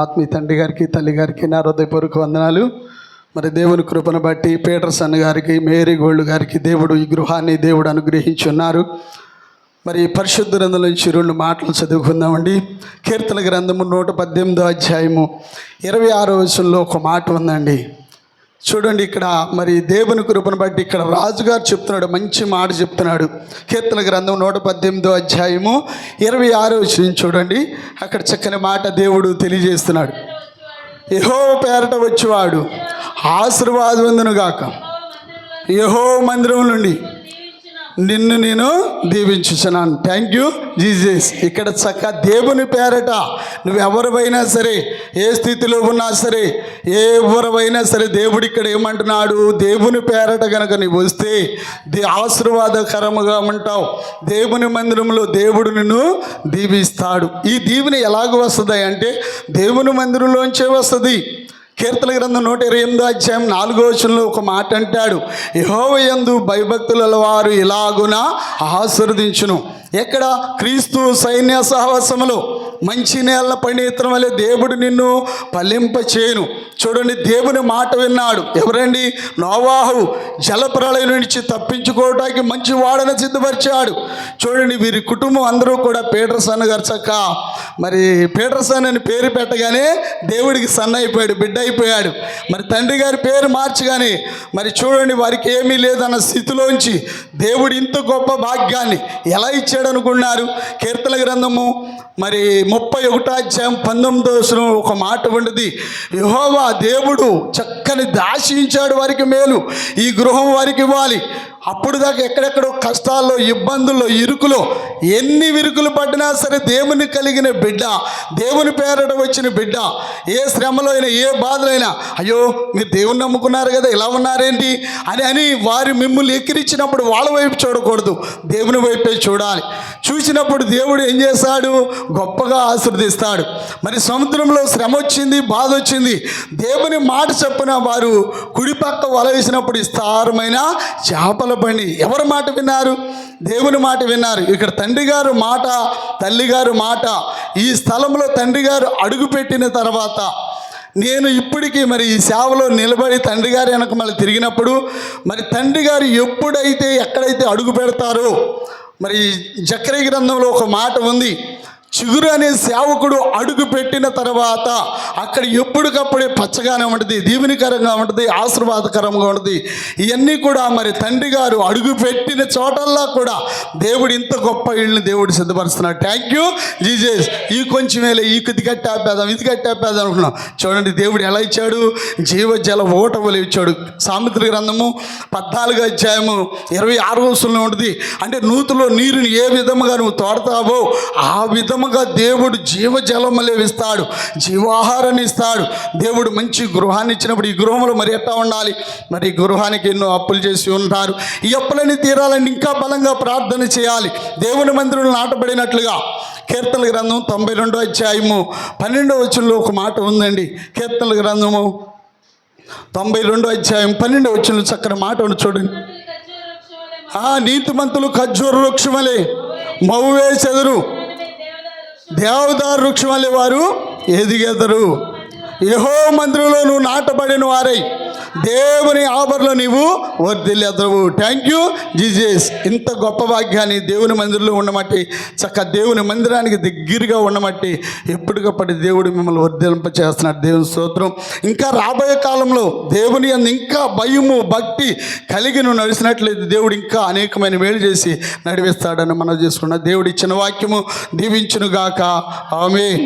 ఆత్మీయ తండ్రి గారికి, తల్లి గారికి నా హృదయపూర్వక వందనాలు. మరి దేవుని కృపను బట్టి పీటర్సన్ గారికి, మేరీ గోల్డ్ గారికి దేవుడు ఈ గృహాన్ని దేవుడు అనుగ్రహించి ఉన్నారు. మరి పరిశుద్ధ గ్రంథం నుంచి 2 మాటలు చదువుకుందామండి. కీర్తన గ్రంథము 118వ అధ్యాయము 26వ వచనంలో ఒక మాట ఉందండి. చూడండి, ఇక్కడ మరి దేవుని కృపను బట్టి ఇక్కడ రాజుగారు చెప్తున్నాడు, మంచి మాట చెప్తున్నాడు. కీర్తన గ్రంథం 118వ అధ్యాయము 26వ వచనం చూడండి, అక్కడ చక్కని మాట దేవుడు తెలియజేస్తున్నాడు. యెహోవా పేరట వచ్చేవాడు ఆశీర్వాదవంతునుగాక, యెహోవా మందిరం నుండి నిన్ను నేను దీవించుచున్నాను. Thank you Jesus. ఇక్కడ దేవుని పేరట నువ్వు ఎవరివైనా సరే, ఏ స్థితిలో ఉన్నా సరే, ఎవరివైనా సరే, దేవుడు ఇక్కడ ఏమంటున్నాడు, దేవుని పేరట కనుక నీవు వస్తే ఆశీర్వాదకరముగా ఉంటావు. దేవుని మందిరంలో దేవుడు నిన్ను దీవిస్తాడు. ఈ దీవెన ఎలాగ వస్తుంది అంటే దేవుని మందిరంలోంచే వస్తుంది. కీర్తన గ్రంథం 128వ అధ్యాయం 4వ వచనంలో ఒక మాట అంటాడు, యెహోవా యందు భయభక్తుల వారు ఇలాగున ఆశీర్వదించును. ఎక్కడ? క్రీస్తు సైన్య సహవాసములో మంచి నేల పండితం వలె దేవుడు నిన్ను ఫలింపచేయును. చూడండి, దేవుని మాట విన్నాడు. ఎవరండి? నోవాహు జలప్రళయం నుంచి తప్పించుకోవడానికి మంచి వాడన సిద్ధపరిచాడు. చూడండి, వీరి కుటుంబం అందరూ కూడా పీటర్సన్ గారు మరి పీటర్సన్ అని పేరు పెట్టగానే దేవుడికి సన్న అయిపోయాడు, బిడ్డ అయిపోయాడు. మరి తండ్రి గారి పేరు మార్చగానే మరి చూడండి, వారికి ఏమీ లేదన్న స్థితిలోంచి దేవుడు ఇంత గొప్ప భాగ్యాన్ని ఎలా ఇచ్చాడు అనుకున్నారు? కీర్తన గ్రంథము మరి 31వ అధ్యాయం 19వ వచనం ఒక మాట ఉండదు, యెహోవా దేవుడు చక్కని దాశించాడు వారికి మేలు, ఈ గృహం వారికి ఇవ్వాలి. అప్పుడు దాకా ఎక్కడెక్కడో కష్టాల్లో, ఇబ్బందుల్లో, ఇరుకులో ఎన్ని విరుకులు పడినా సరే దేవుని కలిగిన బిడ్డ, దేవుని పేరట వచ్చిన బిడ్డ, ఏ శ్రమలో అయినా, ఏ బాధలో అయినా, అయ్యో మీరు దేవుని నమ్ముకున్నారు కదా, ఇలా ఉన్నారేంటి అని వారి మిమ్మల్ని ఎక్కిరించినప్పుడు వాళ్ళ వైపు చూడకూడదు, దేవుని వైపే చూడాలి. చూసినప్పుడు దేవుడు ఏం చేస్తాడు? గొప్పగా ఆశీర్వదిస్తాడు. మరి సముద్రంలో శ్రమ వచ్చింది, బాధ వచ్చింది, దేవుని మాట చొప్పున వారు కుడిపక్క వల వేసినప్పుడు విస్తారమైన చేపల బండి. ఎవరి మాట విన్నారు? దేవుని మాట విన్నారు. ఇక్కడ తండ్రి గారు మాట, తల్లి గారు మాట, ఈ స్థలంలో తండ్రి గారు అడుగుపెట్టిన తర్వాత నేను ఇప్పటికీ మరి ఈ సేవలో నిలబడి తండ్రి గారి వెనక మళ్ళీ తిరిగినప్పుడు మరి తండ్రి గారు ఎప్పుడైతే ఎక్కడైతే అడుగు పెడతారో, మరి జకర్యా గ్రంథంలో ఒక మాట ఉంది, చిగురు అనే సేవకుడు అడుగు పెట్టిన తర్వాత అక్కడ ఎప్పటికప్పుడే పచ్చగానే ఉంటుంది, దీవెనకరంగా ఉంటుంది, ఆశీర్వాదకరంగా ఉంటుంది. ఇవన్నీ కూడా మరి తండ్రి గారు అడుగు పెట్టిన చోటల్లా కూడా దేవుడు ఇంత గొప్ప ఇళ్ళని దేవుడు సిద్ధపరుస్తున్నాడు. Thank you Jesus. ఈ కొంచెం వేళ ఇది కట్టేద్దాం, ఇది కట్టేద్దాం అనుకున్నాం. చూడండి, దేవుడు ఎలా ఇచ్చాడు? జీవజల ఓటవలు ఇచ్చాడు. సామెతల గ్రంథము 14వ అధ్యాయము 26వ వచనంలో ఉంటుంది, అంటే నూతిలో నీరుని ఏ విధముగా నువ్వు తోడతావో ఆ విధంగా దేవుడు జీవజలములే ఇస్తాడు, జీవాహారాన్ని ఇస్తాడు. దేవుడు మంచి గృహాన్ని ఇచ్చినప్పుడు ఈ గృహంలో మరి ఎట్లా ఉండాలి? మరి ఈ గృహానికి ఎన్నో అప్పులు చేసి ఉంటారు. ఈ అప్పులన్నీ తీరాలని ఇంకా బలంగా ప్రార్థన చేయాలి. దేవుని మందిరంలో నాటబడినట్లుగా కీర్తన గ్రంథం 92వ అధ్యాయము 12వ వచనంలో ఒక మాట ఉందండి. కీర్తన గ్రంథము 92వ అధ్యాయం 12వ వచనంలో చక్కని మాట ఉంది చూడండి, నీతిమంతులు ఖర్జూర వృక్షం వలె మవ్వే చెదరు, దేవదారు వృక్షం వలె వారు ఎదిగెదరు. యెహోవా మందిరంలో నువ్వు నాటబడిన వారై దేవుని ఆవరణలో నీవు వర్ధిల్లెదరు. Thank you Jesus. ఇంత గొప్ప భాగ్యాన్ని దేవుని మందిరంలో ఉండమట్టి, దేవుని మందిరానికి దగ్గరగా ఉండమట్టి ఎప్పటికప్పుడు దేవుడు మిమ్మల్ని వర్ధిల్లింప చేస్తున్నాడు. దేవుని స్తోత్రం. ఇంకా రాబోయే కాలంలో దేవుని యందు ఇంకా భయము, భక్తి కలిగి నువ్వు నడిచినట్లయితే దేవుడు ఇంకా అనేకమైన మేలు చేసి నడిపిస్తాడని మనం చేసుకున్నాం. దేవుడు ఇచ్చిన వాక్యము దీవించునుగాక. ఆమేన్.